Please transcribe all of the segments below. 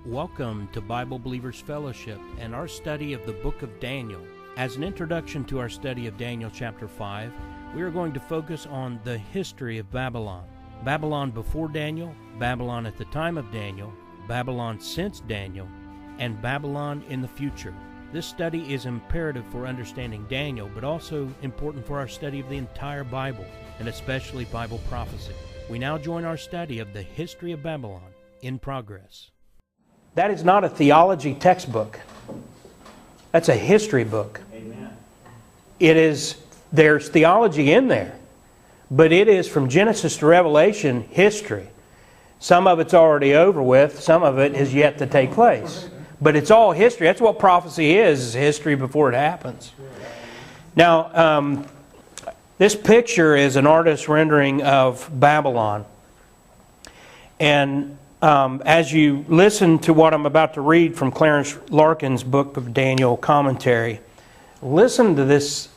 Welcome to Bible Believers Fellowship and our study of the book of Daniel. As an introduction to our study of Daniel chapter 5, we are going to focus on the history of Babylon. Babylon before Daniel, Babylon at the time of Daniel, Babylon since Daniel, and Babylon in the future. This study is imperative for understanding Daniel, but also important for our study of the entire Bible, and especially Bible prophecy. We now join our study of the history of Babylon in progress. That is not a theology textbook. That's a history book. Amen. There's theology in there, but it is from Genesis to Revelation history. Some of it's already over with, some of it is yet to take place. But it's all history. That's what prophecy is history before it happens. Now, this picture is an artist's rendering of Babylon. And as you listen to what I'm about to read from Clarence Larkin's book of Daniel commentary, listen to this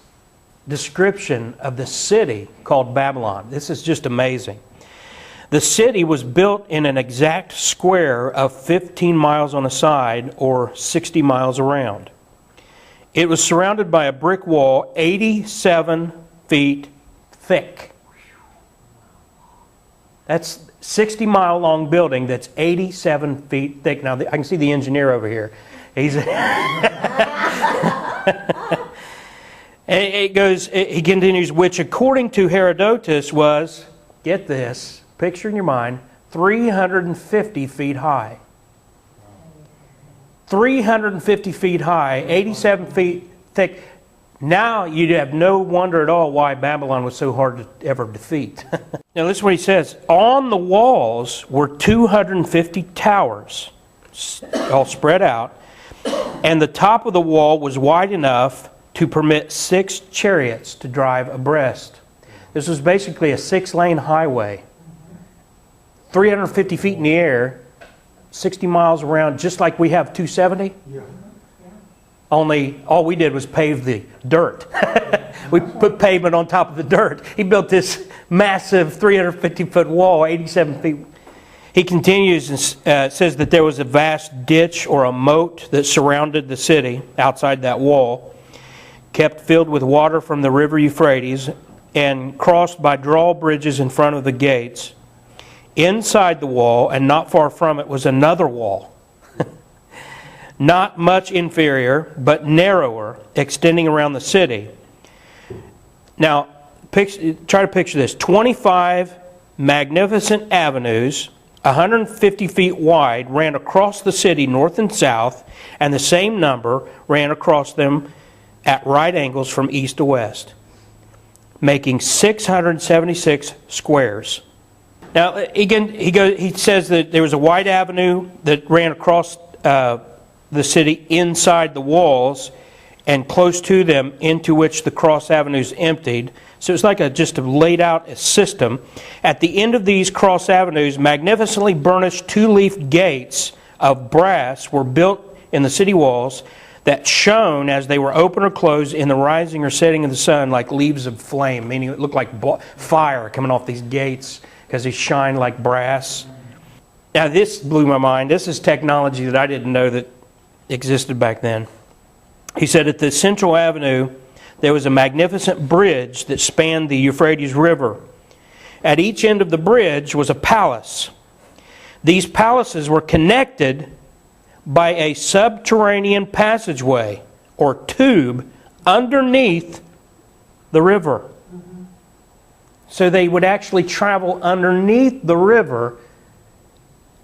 description of the city called Babylon. This is just amazing. The city was built in an exact square of 15 miles on a side or 60 miles around. It was surrounded by a brick wall 87 feet thick. That's 60-mile long building that's 87 feet thick. Now, I can see the engineer over here. He continues, which according to Herodotus was, get this, picture in your mind, 350 feet high. 350 feet high, 87 feet thick. Now you'd have no wonder at all why Babylon was so hard to ever defeat. Now listen to what he says. On the walls were 250 towers, all spread out, and the top of the wall was wide enough to permit 6 chariots to drive abreast. This was basically a 6-lane highway. 350 feet in the air, 60 miles around, just like we have 270. Yeah. Only all we did was pave the dirt. We put pavement on top of the dirt. He built this massive 350-foot wall, 87 feet. He continues and says that there was a vast ditch or a moat that surrounded the city outside that wall, kept filled with water from the river Euphrates, and crossed by drawbridges in front of the gates. Inside the wall, and not far from it, was another wall. Not much inferior, but narrower, extending around the city. Now, try to picture this. 25 magnificent avenues, 150 feet wide, ran across the city north and south, and the same number ran across them at right angles from east to west, making 676 squares. Now, again, he says that there was a wide avenue that ran across the city inside the walls and close to them, into which the cross avenues emptied. So it's like just a laid out system. At the end of these cross avenues, magnificently burnished 2-leaf gates of brass were built in the city walls that shone as they were open or closed in the rising or setting of the sun like leaves of flame, meaning it looked like fire coming off these gates because they shine like brass. Now this blew my mind. This is technology that I didn't know that existed back then. He said at the central avenue there was a magnificent bridge that spanned the Euphrates River. At each end of the bridge was a palace. These palaces were connected by a subterranean passageway or tube underneath the river. So they would actually travel underneath the river,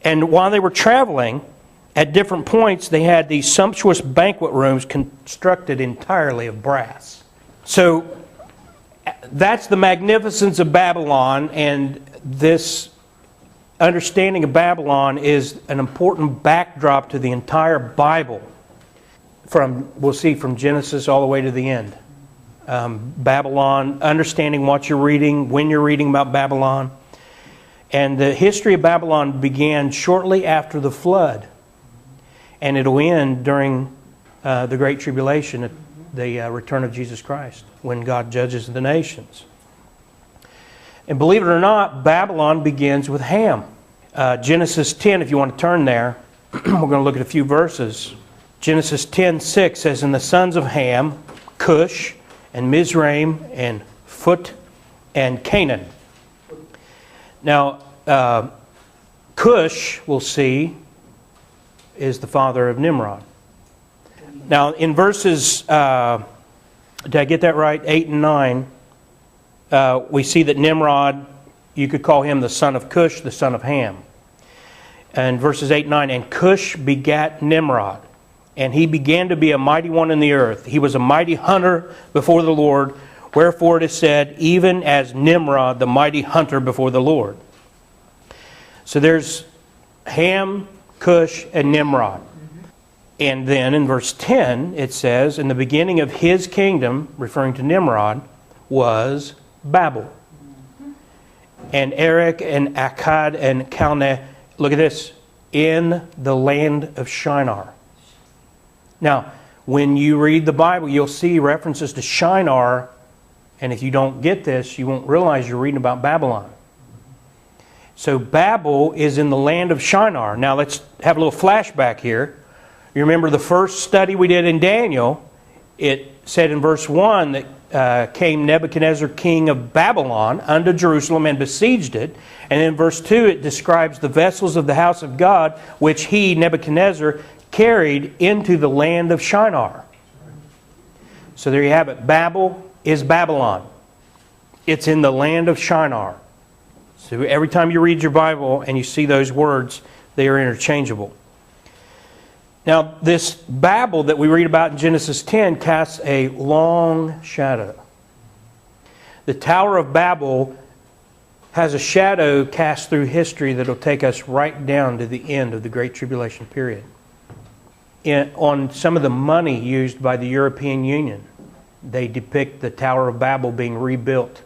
and while they were traveling, at different points, they had these sumptuous banquet rooms constructed entirely of brass. So that's the magnificence of Babylon, and this understanding of Babylon is an important backdrop to the entire Bible. We'll see from Genesis all the way to the end. Babylon, understanding what you're reading, when you're reading about Babylon. And the history of Babylon began shortly after the flood. And it'll end during the Great Tribulation, the return of Jesus Christ, when God judges the nations. And believe it or not, Babylon begins with Ham. Genesis 10, if you want to turn there, we're going to look at a few verses. Genesis 10:6 says, "And the sons of Ham, Cush, and Mizraim, and Phut, and Canaan." Now, Cush, we'll see, is the father of Nimrod. Now, in verses, did I get that right? 8 and 9, we see that Nimrod, you could call him the son of Cush, the son of Ham. And verses 8 and 9, "And Cush begat Nimrod, and he began to be a mighty one in the earth. He was a mighty hunter before the Lord. Wherefore it is said, even as Nimrod, the mighty hunter before the Lord." So there's Ham, Cush, and Nimrod. And then in verse 10 it says, "In the beginning of his kingdom," referring to Nimrod, "was Babel. And Erech and Akkad and Calneh," look at this, "in the land of Shinar." Now, when you read the Bible, you'll see references to Shinar, and if you don't get this, you won't realize you're reading about Babylon. So Babel is in the land of Shinar. Now let's have a little flashback here. You remember the first study we did in Daniel, it said in verse 1 that came Nebuchadnezzar, king of Babylon, unto Jerusalem and besieged it. And in verse 2 it describes the vessels of the house of God, which he, Nebuchadnezzar, carried into the land of Shinar. So there you have it. Babel is Babylon. It's in the land of Shinar. So every time you read your Bible and you see those words, they are interchangeable. Now, this Babel that we read about in Genesis 10 casts a long shadow. The Tower of Babel has a shadow cast through history that will take us right down to the end of the Great Tribulation period. On some of the money used by the European Union, they depict the Tower of Babel being rebuilt.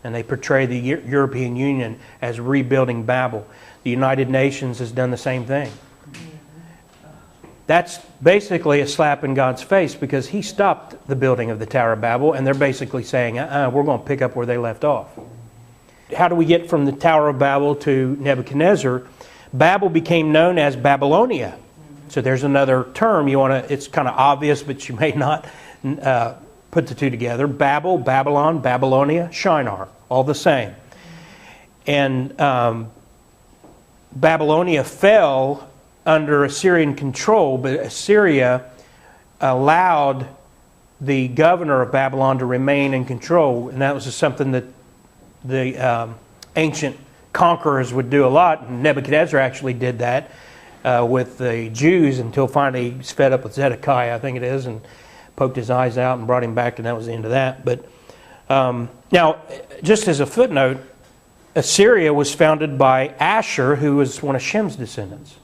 And they portray the European Union as rebuilding Babel. The United Nations has done the same thing. That's basically a slap in God's face, because He stopped the building of the Tower of Babel, and they're basically saying, we're going to pick up where they left off. How do we get from the Tower of Babel to Nebuchadnezzar? Babel became known as Babylonia. So there's another term. It's kind of obvious, but you may not put the two together. Babel, Babylon, Babylonia, Shinar, all the same. And Babylonia fell under Assyrian control, but Assyria allowed the governor of Babylon to remain in control, and that was something that the ancient conquerors would do a lot. And Nebuchadnezzar actually did that with the Jews until finally he's fed up with Zedekiah, I think it is, and poked his eyes out and brought him back, and that was the end of that. But now, just as a footnote, Assyria was founded by Asher, who was one of Shem's descendants.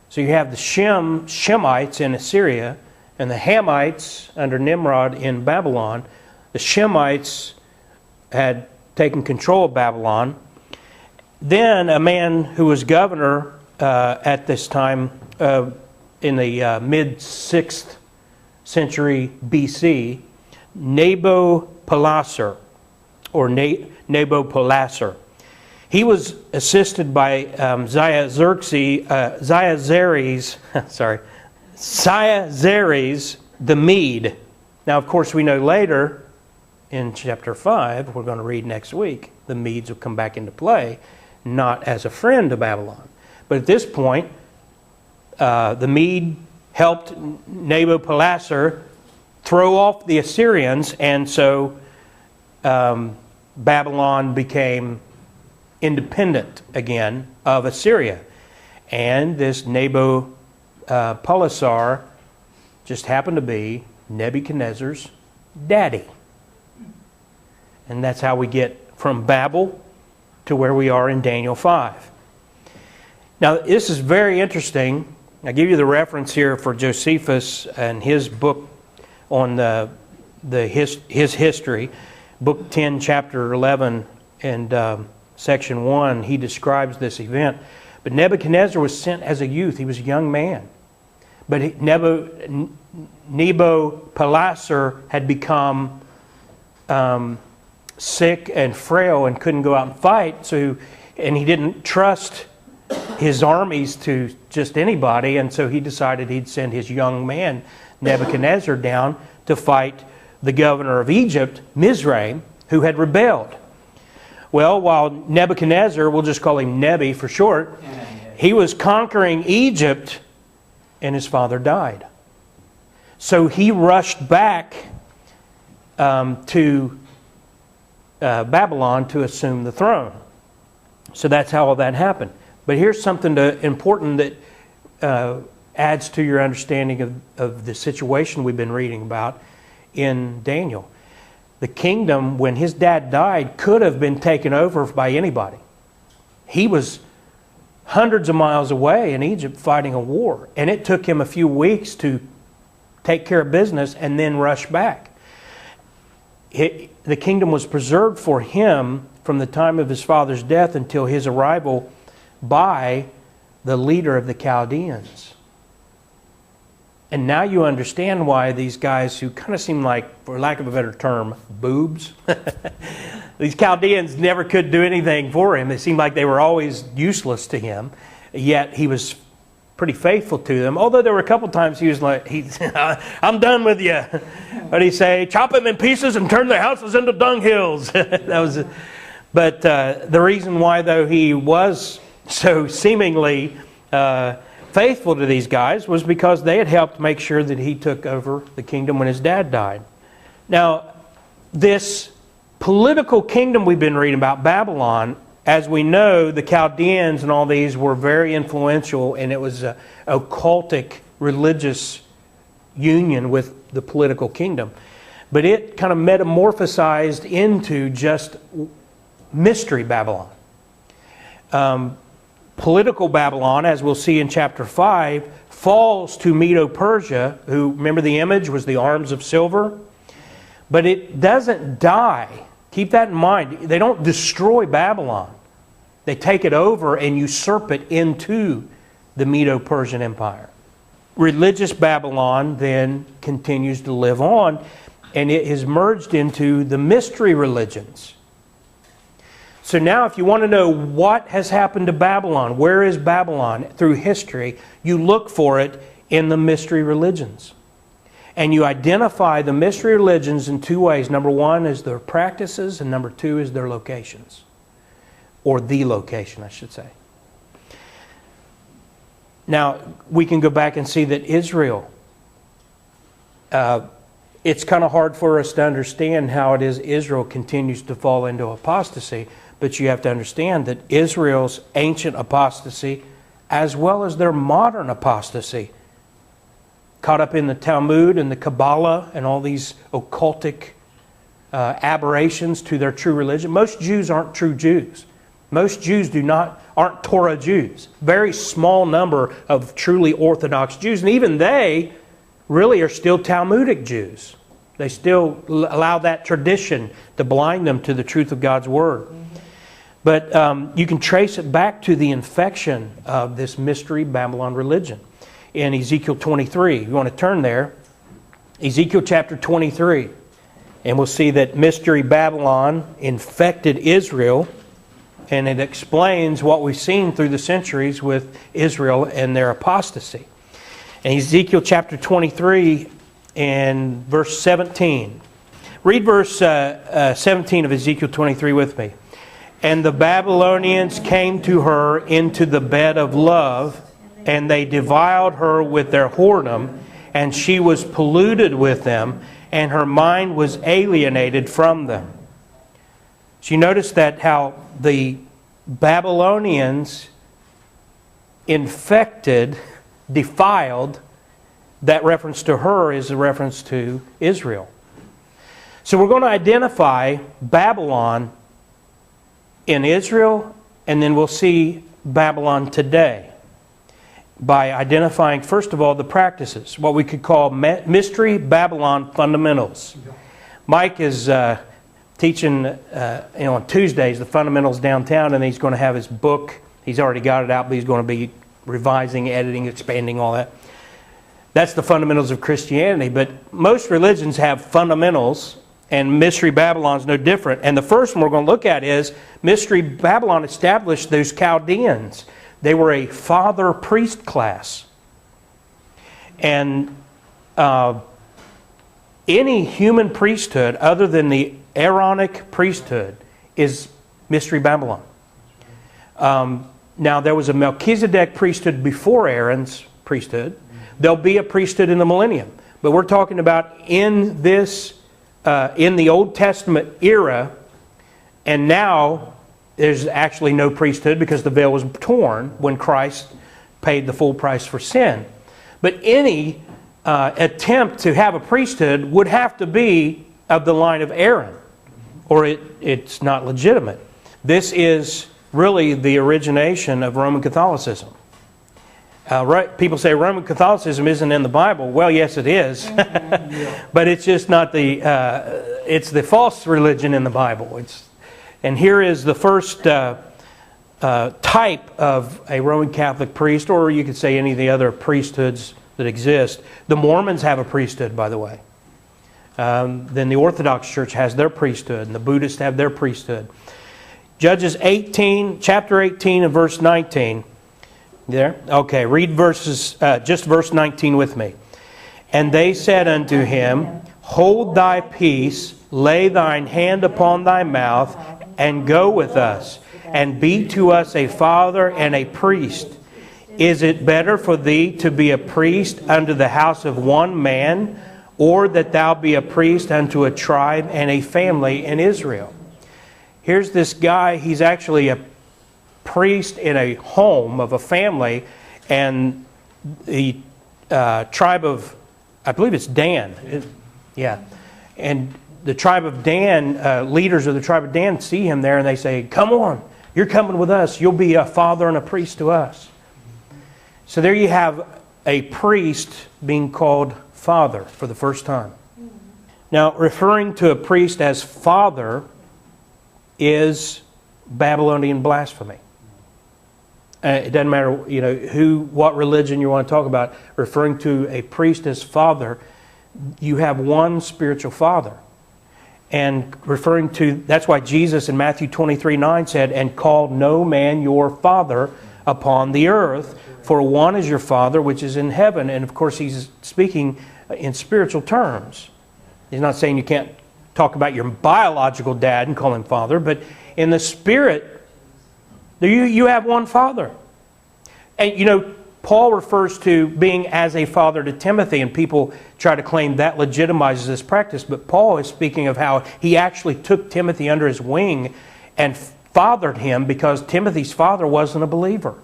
So you have the Shemites in Assyria, and the Hamites under Nimrod in Babylon. The Shemites had taken control of Babylon. Then a man who was governor at this time in the mid-6th century BC, Nabopolassar, or Nabopolassar. He was assisted by Cyaxares the Mede. Now, of course, we know later in chapter 5, we're going to read next week, the Medes will come back into play, not as a friend of Babylon. But at this point, the Mede helped Nabopolassar throw off the Assyrians, and so Babylon became independent again of Assyria. And this Nabopolassar just happened to be Nebuchadnezzar's daddy. And that's how we get from Babel to where we are in Daniel 5. Now, this is very interesting. I give you the reference here for Josephus and his book on his history. Book 10, chapter 11, and section 1, he describes this event. But Nebuchadnezzar was sent as a youth. He was a young man. But Nabopolassar had become sick and frail and couldn't go out and fight. And he didn't trust his armies to just anybody, and so he decided he'd send his young man, Nebuchadnezzar, down to fight the governor of Egypt, Mizraim, who had rebelled. Well, while Nebuchadnezzar, we'll just call him Nebi for short, he was conquering Egypt, and his father died. So he rushed back to Babylon to assume the throne. So that's how all that happened. But here's something important that adds to your understanding of the situation we've been reading about in Daniel. The kingdom, when his dad died, could have been taken over by anybody. He was hundreds of miles away in Egypt fighting a war, and it took him a few weeks to take care of business and then rush back. The kingdom was preserved for him from the time of his father's death until his arrival by the leader of the Chaldeans. And now you understand why these guys who kind of seem like, for lack of a better term, boobs. These Chaldeans never could do anything for him. It seemed like they were always useless to him. Yet he was pretty faithful to them. Although there were a couple times he was like, I'm done with you. What did he say? Chop them in pieces and turn their houses into dunghills. But the reason why, though, he was so seemingly faithful to these guys was because they had helped make sure that he took over the kingdom when his dad died. Now, this political kingdom we've been reading about, Babylon, as we know, the Chaldeans and all these were very influential, and it was a occultic religious union with the political kingdom. But it kind of metamorphosized into just mystery Babylon. Political Babylon, as we'll see in chapter 5, falls to Medo-Persia, who, remember the image, was the arms of silver? But it doesn't die. Keep that in mind. They don't destroy Babylon. They take it over and usurp it into the Medo-Persian Empire. Religious Babylon then continues to live on, and it has merged into the mystery religions. So now if you want to know what has happened to Babylon, where is Babylon through history, you look for it in the mystery religions. And you identify the mystery religions in two ways. Number one is their practices, and number two is their locations. Or the location, I should say. Now, we can go back and see that Israel, it's kind of hard for us to understand how it is Israel continues to fall into apostasy. But you have to understand that Israel's ancient apostasy, as well as their modern apostasy, caught up in the Talmud and the Kabbalah and all these occultic aberrations to their true religion. Most Jews aren't true Jews. Most Jews aren't Torah Jews. Very small number of truly Orthodox Jews. And even they really are still Talmudic Jews. They still allow that tradition to blind them to the truth of God's Word. But you can trace it back to the infection of this mystery Babylon religion. In Ezekiel 23, you want to turn there, Ezekiel chapter 23, and we'll see that mystery Babylon infected Israel, and it explains what we've seen through the centuries with Israel and their apostasy. In Ezekiel chapter 23 and verse 17. Read verse 17 of Ezekiel 23 with me. And the Babylonians came to her into the bed of love, and they defiled her with their whoredom, and she was polluted with them, and her mind was alienated from them. So you notice that how the Babylonians infected, defiled, that reference to her is a reference to Israel. So we're going to identify Babylon in Israel, and then we'll see Babylon today by identifying, first of all, the practices, what we could call mystery Babylon fundamentals. Mike is teaching on Tuesdays the fundamentals downtown, and he's going to have his book. He's already got it out, but he's going to be revising, editing, expanding, all that. That's the fundamentals of Christianity. But most religions have fundamentals, and Mystery Babylon is no different. And the first one we're going to look at is Mystery Babylon established those Chaldeans, They were a father priest class. And any human priesthood other than the Aaronic priesthood is Mystery Babylon. Now, there was a Melchizedek priesthood before Aaron's priesthood. There'll be a priesthood in the millennium. But we're talking about in this, in the Old Testament era, and now there's actually no priesthood because the veil was torn when Christ paid the full price for sin. But any attempt to have a priesthood would have to be of the line of Aaron, or it's not legitimate. This is really the origination of Roman Catholicism. People say Roman Catholicism isn't in the Bible. Well, yes, it is. But it's just not it's the false religion in the Bible. And here is the first type of a Roman Catholic priest, or you could say any of the other priesthoods that exist. The Mormons have a priesthood, by the way. Then the Orthodox Church has their priesthood, and the Buddhists have their priesthood. Judges 18, chapter 18 and verse 19. There? Okay, read just verse 19 with me. And they said unto him, Hold thy peace, lay thine hand upon thy mouth, and go with us, and be to us a father and a priest. Is it better for thee to be a priest unto the house of one man, or that thou be a priest unto a tribe and a family in Israel? Here's this guy, he's actually a priest in a home of a family, and the tribe of, I believe it's Dan. And the tribe of Dan, leaders of the tribe of Dan see him there and they say, Come on, you're coming with us. You'll be a father and a priest to us. So there you have a priest being called father for the first time. Now, referring to a priest as father is Babylonian blasphemy. It doesn't matter, what religion you want to talk about. Referring to a priest as father, you have one spiritual father. And that's why Jesus in Matthew 23:9 said, And call no man your father upon the earth, for one is your Father which is in heaven. And of course he's speaking in spiritual terms. He's not saying you can't talk about your biological dad and call him father, but in the spirit, you have one father. And Paul refers to being as a father to Timothy, and people try to claim that legitimizes this practice, but Paul is speaking of how he actually took Timothy under his wing and fathered him because Timothy's father wasn't a believer.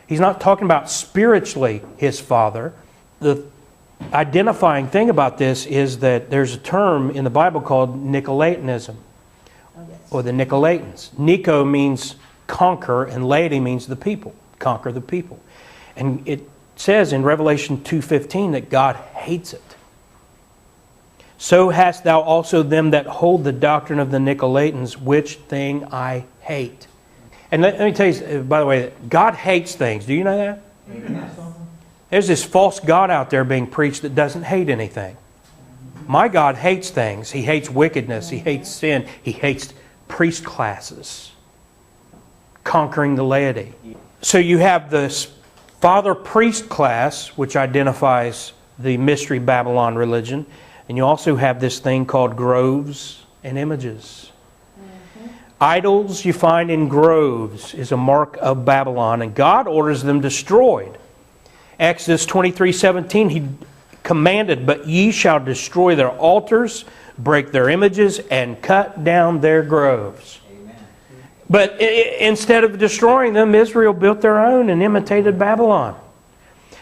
He's not talking about spiritually his father. The identifying thing about this is that there's a term in the Bible called Nicolaitanism, or the Nicolaitans. Nico means conquer, and laity means the people. Conquer the people. And it says in Revelation 2:15 that God hates it. So hast thou also them that hold the doctrine of the Nicolaitans, which thing I hate. And let me tell you, by the way, God hates things. Do you know that? Amen. There's this false God out there being preached that doesn't hate anything. My God hates things. He hates wickedness. He hates sin. He hates priest classes. Conquering the laity. So you have this father priest class, which identifies the Mystery Babylon religion. And you also have this thing called groves and images. Idols you find in groves is a mark of Babylon, and God orders them destroyed. Exodus 23:17, He commanded, But ye shall destroy their altars, break their images, and cut down their groves. Amen. But instead of destroying them, Israel built their own and imitated Babylon.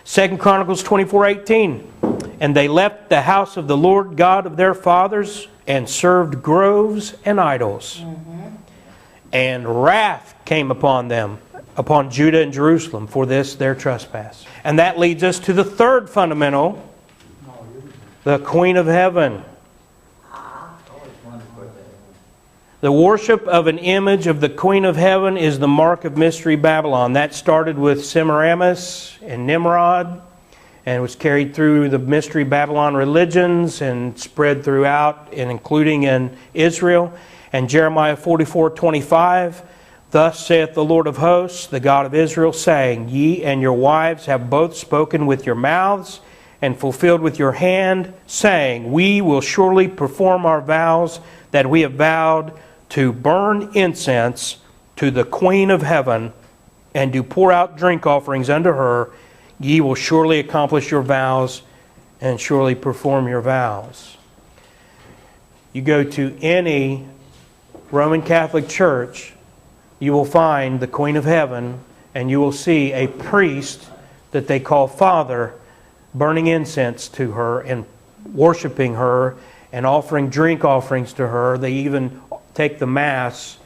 2 Chronicles 24:18, And they left the house of the Lord God of their fathers and served groves and idols. And wrath came upon them, upon Judah and Jerusalem, for this their trespass. And that leads us to the third fundamental, the Queen of Heaven. The worship of an image of the Queen of Heaven is the mark of Mystery Babylon. That started with Semiramis and Nimrod, and was carried through the Mystery Babylon religions and spread throughout, and including in Israel. And Jeremiah 44:25, Thus saith the Lord of hosts, the God of Israel, saying, Ye and your wives have both spoken with your mouths, and fulfilled with your hand, saying, We will surely perform our vows that we have vowed, to burn incense to the Queen of heaven, and to pour out drink offerings unto her. Ye will surely accomplish your vows, and surely perform your vows. You go to any Roman Catholic church, you will find the Queen of Heaven, and you will see a priest that they call Father burning incense to her and worshiping her and offering drink offerings to her. They even take the Mass,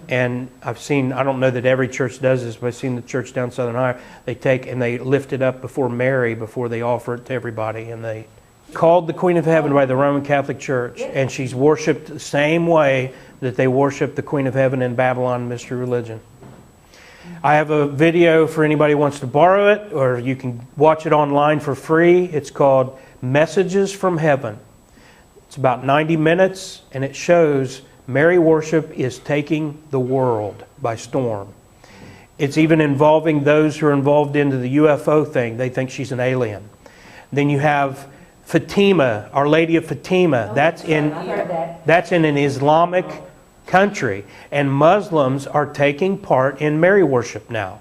and I've seen, I don't know that every church does this, but I've seen the church down Southern Ohio, they take and they lift it up before Mary before they offer it to everybody, and they called the Queen of Heaven by the Roman Catholic Church, and she's worshipped the same way that they worship the Queen of Heaven in Babylon mystery religion. I have a video for anybody who wants to borrow it, or you can watch it online for free. It's called Messages from Heaven. It's about 90 minutes, and it shows Mary worship is taking the world by storm. It's even involving those who are involved into the UFO thing. They think she's an alien. Then you have Fatima, Our Lady of Fatima. That's in an Islamic country. And Muslims are taking part in Mary worship now.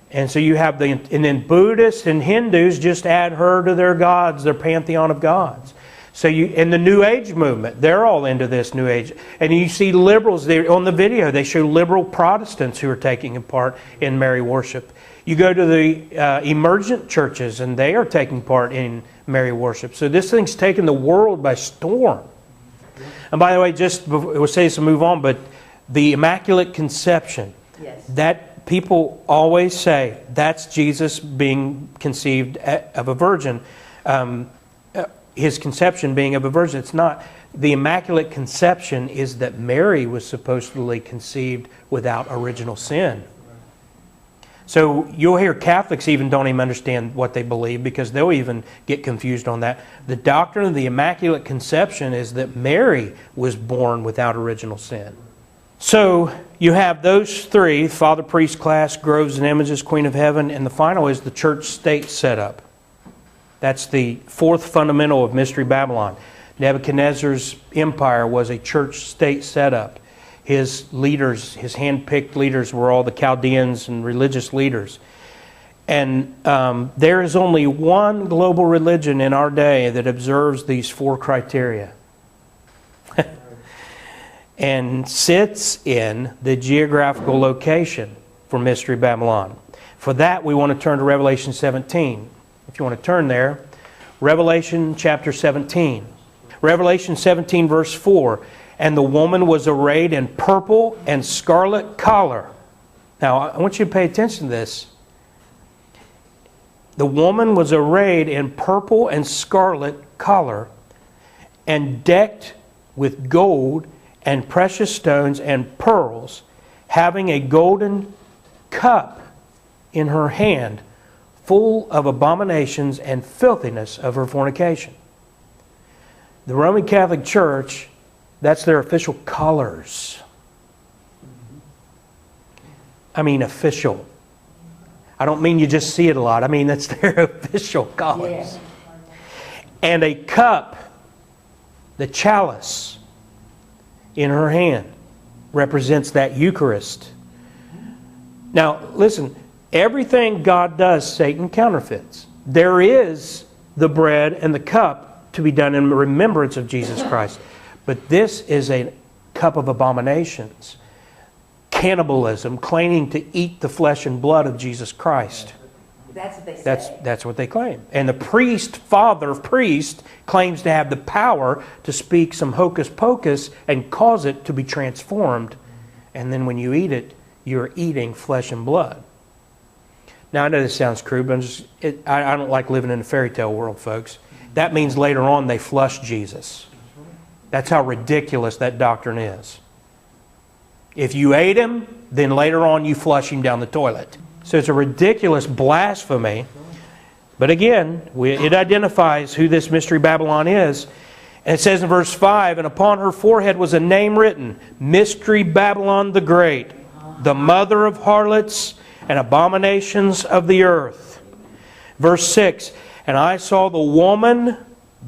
And so you have and then Buddhists and Hindus just add her to their gods, their pantheon of gods. So in the New Age movement, they're all into this New Age. And you see liberals there on the video, they show liberal Protestants who are taking part in Mary worship. You go to the emergent churches, and they are taking part in Mary worship. So this thing's taken the world by storm. And by the way, just we'll say this and move on, but the Immaculate Conception, yes, that people always say that's Jesus being conceived of a virgin. His conception being of a virgin. It's not. The Immaculate Conception is that Mary was supposedly conceived without original sin. So you'll hear Catholics even don't even understand what they believe, because they'll even get confused on that. The doctrine of the Immaculate Conception is that Mary was born without original sin. So you have those three: Father, Priest, Class, Groves and Images, Queen of Heaven, and the final is the church-state setup. That's the fourth fundamental of Mystery Babylon. Nebuchadnezzar's empire was a church-state setup. His leaders, his hand-picked leaders, were all the Chaldeans and religious leaders. And there is only one global religion in our day that observes these four criteria and sits in the geographical location for Mystery Babylon. For that, we want to turn to Revelation 17. If you want to turn there, Revelation chapter 17. Revelation 17 verse 4. And the woman was arrayed in purple and scarlet color. Now, I want you to pay attention to this. The woman was arrayed in purple and scarlet color, and decked with gold and precious stones and pearls, having a golden cup in her hand, full of abominations and filthiness of her fornication. The Roman Catholic Church, that's their official colors. I mean official. I don't mean you just see it a lot. I mean that's their official colors. Yeah. And a cup, the chalice in her hand, represents that Eucharist. Now listen, everything God does, Satan counterfeits. There is the bread and the cup to be done in remembrance of Jesus Christ. But this is a cup of abominations. Cannibalism, claiming to eat the flesh and blood of Jesus Christ. That's what they say. That's what they claim. And the priest, father priest, claims to have the power to speak some hocus pocus and cause it to be transformed. And then when you eat it, you're eating flesh and blood. Now, I know this sounds crude, but I don't like living in a fairy tale world, folks. That means later on they flush Jesus. That's how ridiculous that doctrine is. If you ate him, then later on you flush him down the toilet. So it's a ridiculous blasphemy. But again, it identifies who this Mystery Babylon is. And it says in verse 5, and upon her forehead was a name written, Mystery Babylon the Great, the mother of harlots and abominations of the earth. Verse 6, and I saw the woman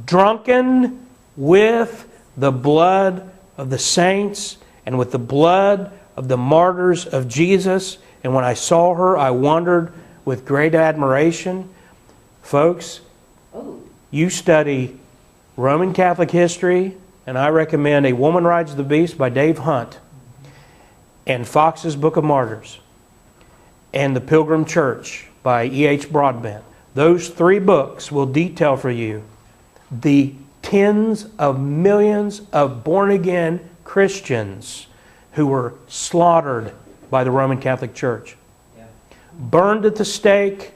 drunken with the blood of the saints and with the blood of the martyrs of Jesus. And when I saw her, I wondered with great admiration. Folks, you study Roman Catholic history, and I recommend A Woman Rides the Beast by Dave Hunt, and Fox's Book of Martyrs, and The Pilgrim Church by E.H. Broadbent. Those three books will detail for you the tens of millions of born-again Christians who were slaughtered by the Roman Catholic Church. Yeah. Burned at the stake,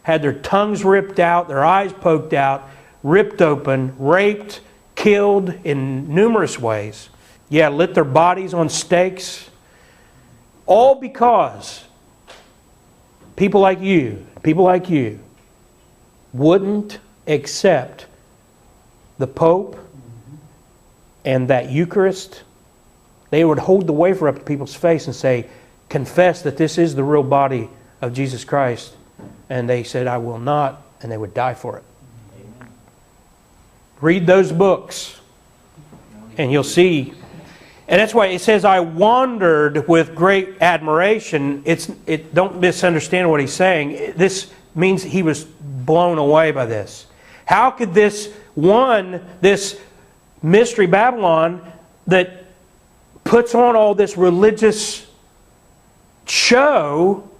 had their tongues ripped out, their eyes poked out, ripped open, raped, killed in numerous ways. Yeah, lit their bodies on stakes. All because people like you wouldn't accept the Pope and that Eucharist. They would hold the wafer up to people's face and say, confess that this is the real body of Jesus Christ. And they said, I will not, and they would die for it. Amen. Read those books, and you'll see. And that's why it says, I wondered with great admiration. Don't misunderstand what he's saying. This means he was blown away by this. How could this mystery Babylon that puts on all this religious show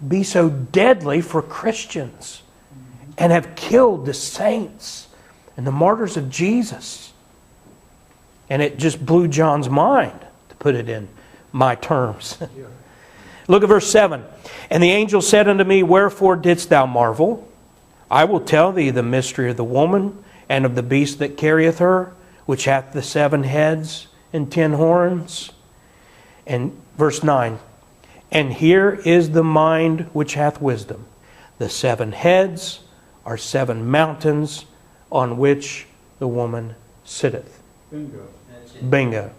be so deadly for Christians and have killed the saints and the martyrs of Jesus? And it just blew John's mind, to put it in my terms. Look at verse 7. And the angel said unto me, wherefore didst thou marvel? I will tell thee the mystery of the woman and of the beast that carrieth her, which hath the 7 heads and 10 horns. And verse 9. And here is the mind which hath wisdom. The 7 heads are 7 mountains on which the woman sitteth. Bingo.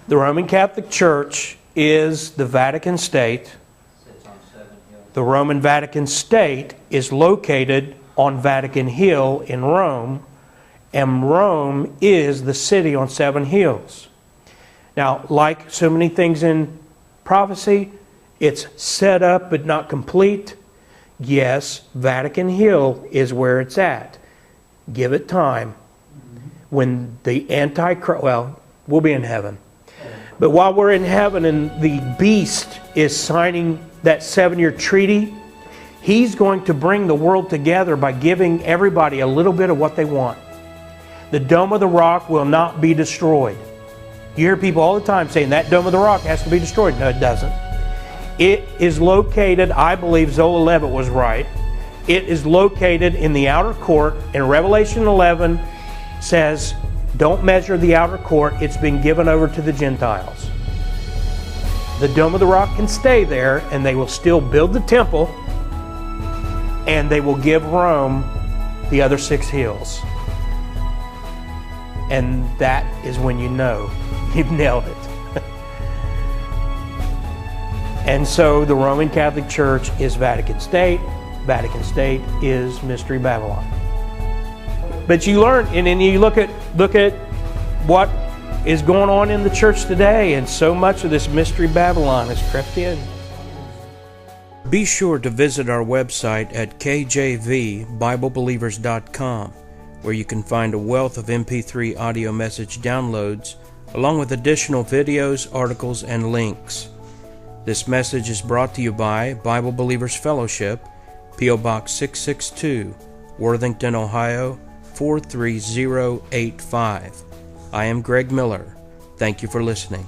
The Roman Catholic Church is the Vatican State. The Roman Vatican State is located on Vatican Hill in Rome, and Rome is the city on 7 hills. Now, like so many things in prophecy, it's set up but not complete. Yes, Vatican Hill is where it's at. Give it time. When the Antichrist, well, we'll be in heaven. But while we're in heaven and the beast is signing that 7-year treaty, he's going to bring the world together by giving everybody a little bit of what they want. The Dome of the Rock will not be destroyed. You hear people all the time saying that Dome of the Rock has to be destroyed. No, it doesn't. It is located, I believe Zola Levitt was right, it is located in the outer court. In Revelation 11 says, don't measure the outer court, it's been given over to the Gentiles. The Dome of the Rock can stay there, and they will still build the temple, and they will give Rome the other 6 hills. And that is when you know you've nailed it. And so the Roman Catholic Church is Vatican State. Vatican State is Mystery Babylon. But you learn, and then you look at what is going on in the church today, and so much of this Mystery Babylon has crept in. Be sure to visit our website at kjvbiblebelievers.com, where you can find a wealth of MP3 audio message downloads, along with additional videos, articles, and links. This message is brought to you by Bible Believers Fellowship, P.O. Box 662, Worthington, Ohio 43085. I am Greg Miller. Thank you for listening.